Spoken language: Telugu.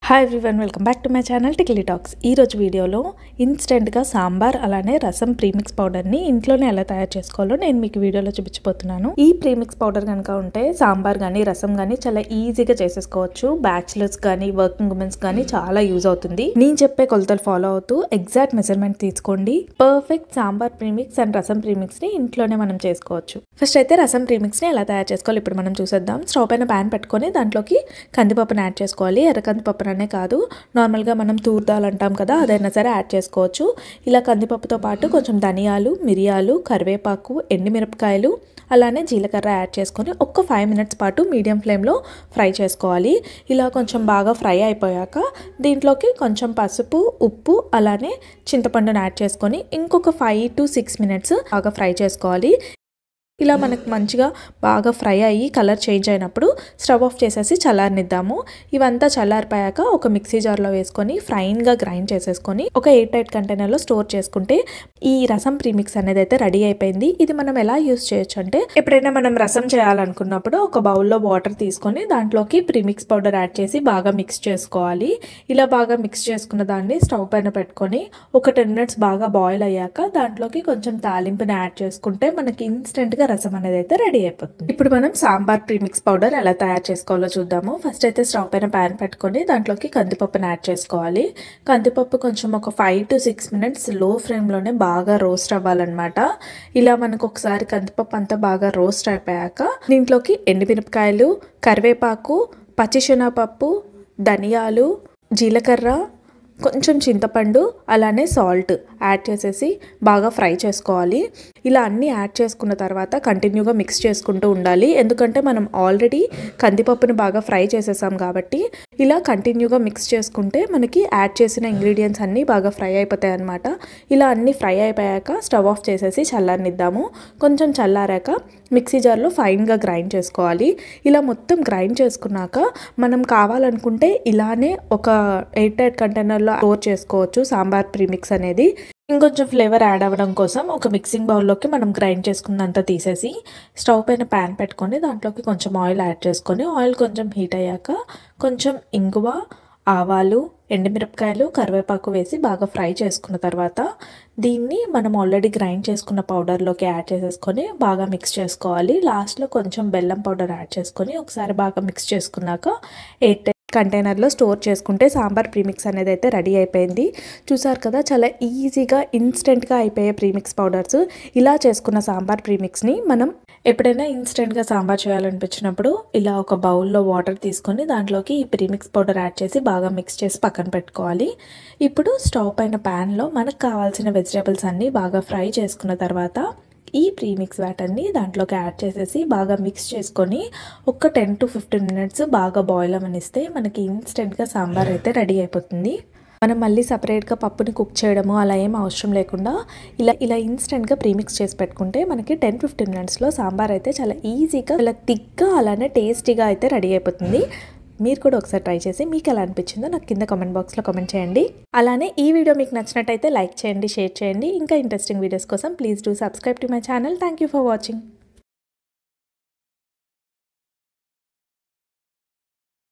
Hi everyone, welcome back to my channel tikli talks. ఈరోజు వీడియోలో ఇన్స్టెంట్గా సాంబార్ అలానే రసం ప్రీమిక్స్ పౌడర్ని ఇంట్లోనే ఎలా తయారు చేసుకోవాలో నేను మీకు వీడియోలో చూపించబోతున్నాను. ఈ ప్రీమిక్స్ పౌడర్ కనుక ఉంటే సాంబార్ కానీ రసం కానీ చాలా ఈజీగా చేసేసుకోవచ్చు. బ్యాచిలర్స్ కానీ వర్కింగ్ ఉమెన్స్ కానీ చాలా యూజ్ అవుతుంది. నేను చెప్పే కొలతలు ఫాలో అవుతూ ఎగ్జాక్ట్ మెజర్మెంట్ తీసుకోండి. పర్ఫెక్ట్ సాంబార్ ప్రీమిక్స్ అండ్ రసం ప్రీమిక్స్ని ఇంట్లోనే మనం చేసుకోవచ్చు. ఫస్ట్ అయితే రసం ప్రీమిక్స్ని ఎలా తయారు చేసుకోవాలి ఇప్పుడు మనం చూసేద్దాం. స్టవ్ పైన ప్యాన్ పెట్టుకొని దాంట్లోకి కందిపప్పుని యాడ్ చేసుకోవాలి. ఎర్ర కందిపప్పు కాదు, నార్మల్గా మనం తూర్దాల్ అంటాం కదా, అదైనా సరే యాడ్ చేసుకోవచ్చు. ఇలా కందిపప్పుతో పాటు కొంచెం ధనియాలు, మిరియాలు, కరివేపాకు, ఎండుమిరపకాయలు అలానే జీలకర్ర యాడ్ చేసుకొని ఒక 5 మినిట్స్ పాటు మీడియం ఫ్లేమ్లో ఫ్రై చేసుకోవాలి. ఇలా కొంచెం బాగా ఫ్రై అయిపోయాక దీంట్లోకి కొంచెం పసుపు, ఉప్పు అలానే చింతపండుని యాడ్ చేసుకొని ఇంకొక 5 to 6 మినిట్స్ బాగా ఫ్రై చేసుకోవాలి. ఇలా మనకు మంచిగా బాగా ఫ్రై అయ్యి కలర్ చేంజ్ అయినప్పుడు స్టవ్ ఆఫ్ చేసేసి చల్లారనిద్దాము. ఇవంతా చల్లారిపోయాక ఒక మిక్సీ జార్లో వేసుకొని ఫ్రైన్గా గ్రైండ్ చేసేసుకొని ఒక ఎయిర్ టైట్ కంటైనర్లో స్టోర్ చేసుకుంటే ఈ రసం ప్రీమిక్స్ అనేది అయితే రెడీ అయిపోయింది. ఇది మనం ఎలా యూస్ చేయొచ్చు అంటే, ఎప్పుడైనా మనం రసం చేయాలనుకున్నప్పుడు ఒక బౌల్లో వాటర్ తీసుకొని దాంట్లోకి ప్రీమిక్స్ పౌడర్ యాడ్ చేసి బాగా మిక్స్ చేసుకోవాలి. ఇలా బాగా మిక్స్ చేసుకున్న దాన్ని స్టవ్ పైన పెట్టుకొని ఒక 10 మినిట్స్ బాగా బాయిల్ అయ్యాక దాంట్లోకి కొంచెం తాలింపుని యాడ్ చేసుకుంటే మనకి ఇన్స్టెంట్గా రసం అనేది అయితే రెడీ అయిపోతుంది. ఇప్పుడు మనం సాంబార్ ప్రీమిక్స్ పౌడర్ ఎలా తయారు చేసుకోవాలో చూద్దాము. ఫస్ట్ అయితే స్టవ్ పైన ప్యాన్ పెట్టుకొని దాంట్లోకి కందిపప్పుని యాడ్ చేసుకోవాలి. కందిపప్పు కొంచెం ఒక 5 to 6 మినిట్స్ లో ఫ్లేమ్లోనే బాగా రోస్ట్ అవ్వాలన్నమాట. ఇలా మనకు ఒకసారి కందిపప్పు అంతా బాగా రోస్ట్ అయిపోయాక దీంట్లోకి ఎండుమిరపకాయలు, కరివేపాకు, పచ్చిశనగపప్పు, ధనియాలు, జీలకర్ర, కొంచెం చింతపండు అలానే సాల్ట్ యాడ్ చేసేసి బాగా ఫ్రై చేసుకోవాలి. ఇలా అన్నీ యాడ్ చేసుకున్న తర్వాత కంటిన్యూగా మిక్స్ చేసుకుంటూ ఉండాలి. ఎందుకంటే మనం ఆల్రెడీ కందిపప్పుని బాగా ఫ్రై చేసేసాం కాబట్టి ఇలా కంటిన్యూగా మిక్స్ చేసుకుంటే మనకి యాడ్ చేసిన ఇంగ్రీడియంట్స్ అన్నీ బాగా ఫ్రై అయిపోతాయి అన్నమాట. ఇలా అన్నీ ఫ్రై అయిపోయాక స్టవ్ ఆఫ్ చేసేసి చల్లారనిద్దాము. కొంచెం చల్లారాక మిక్సీ జార్లో ఫైన్గా గ్రైండ్ చేసుకోవాలి. ఇలా మొత్తం గ్రైండ్ చేసుకున్నాక మనం కావాలనుకుంటే ఇలానే ఒక ఎయిర్ టైట్ కంటైనర్లో స్టోర్ చేసుకోవచ్చు సాంబార్ ప్రీమిక్స్ అనేది. ఇంకొంచెం ఫ్లేవర్ యాడ్ అవ్వడం కోసం ఒక మిక్సింగ్ బౌల్లోకి మనం గ్రైండ్ చేసుకున్నంత తీసేసి స్టవ్ పైన ప్యాన్ పెట్టుకొని దాంట్లోకి కొంచెం ఆయిల్ యాడ్ చేసుకొని ఆయిల్ కొంచెం హీట్ అయ్యాక కొంచెం ఇంగువ, ఆవాలు, ఎండుమిరపకాయలు, కరివేపాకు వేసి బాగా ఫ్రై చేసుకున్న తర్వాత దీన్ని మనం ఆల్రెడీ గ్రైండ్ చేసుకున్న పౌడర్లోకి యాడ్ చేసేసుకొని బాగా మిక్స్ చేసుకోవాలి. లాస్ట్లో కొంచెం బెల్లం పౌడర్ యాడ్ చేసుకొని ఒకసారి బాగా మిక్స్ చేసుకున్నాక ఎయిర్ కంటైనర్లో స్టోర్ చేసుకుంటే సాంబార్ ప్రీమిక్స్ అనేది అయితే రెడీ అయిపోయింది. చూసారు కదా, చాలా ఈజీగా ఇన్స్టెంట్గా అయిపోయే ప్రీమిక్స్ పౌడర్స్. ఇలా చేసుకున్న సాంబార్ ప్రీమిక్స్ని మనం ఎప్పుడైనా ఇన్స్టెంట్గా సాంబార్ చేయాలనిపించినప్పుడు ఇలా ఒక బౌల్లో వాటర్ తీసుకొని దాంట్లోకి ఈ ప్రీమిక్స్ పౌడర్ యాడ్ చేసి బాగా మిక్స్ చేసి పక్కన పెట్టుకోవాలి. ఇప్పుడు స్టవ్ పైన ప్యాన్లో మనకు కావాల్సిన వెజిటేబుల్స్ అన్నీ బాగా ఫ్రై చేసుకున్న తర్వాత ఈ ప్రీమిక్స్ వాటర్ని దాంట్లోకి యాడ్ చేసేసి బాగా మిక్స్ చేసుకొని ఒక 10 to 15 మినిట్స్ బాగా బాయిల్ అవ్వనిస్తే మనకి ఇన్స్టెంట్గా సాంబార్ అయితే రెడీ అయిపోతుంది. మనం మళ్ళీ సపరేట్గా పప్పుని కుక్ చేయడము అలా ఏం అవసరం లేకుండా ఇలా ఇన్స్టెంట్గా ప్రీమిక్స్ చేసి పెట్టుకుంటే మనకి 10-15 మినిట్స్లో సాంబార్ అయితే చాలా ఈజీగా, చాలా థిక్గా అలానే టేస్టీగా అయితే రెడీ అయిపోతుంది. మీరు కూడా ఒకసారి ట్రై చేసి మీకు ఎలా అనిపించిందో నాకు కింద కామెంట్ బాక్స్లో కామెంట్ చేయండి. అలానే ఈ వీడియో మీకు నచ్చినట్టయితే లైక్ చేయండి, షేర్ చేయండి. ఇంకా ఇంట్రెస్టింగ్ వీడియోస్ కోసం please do subscribe to my channel. Thank you for watching.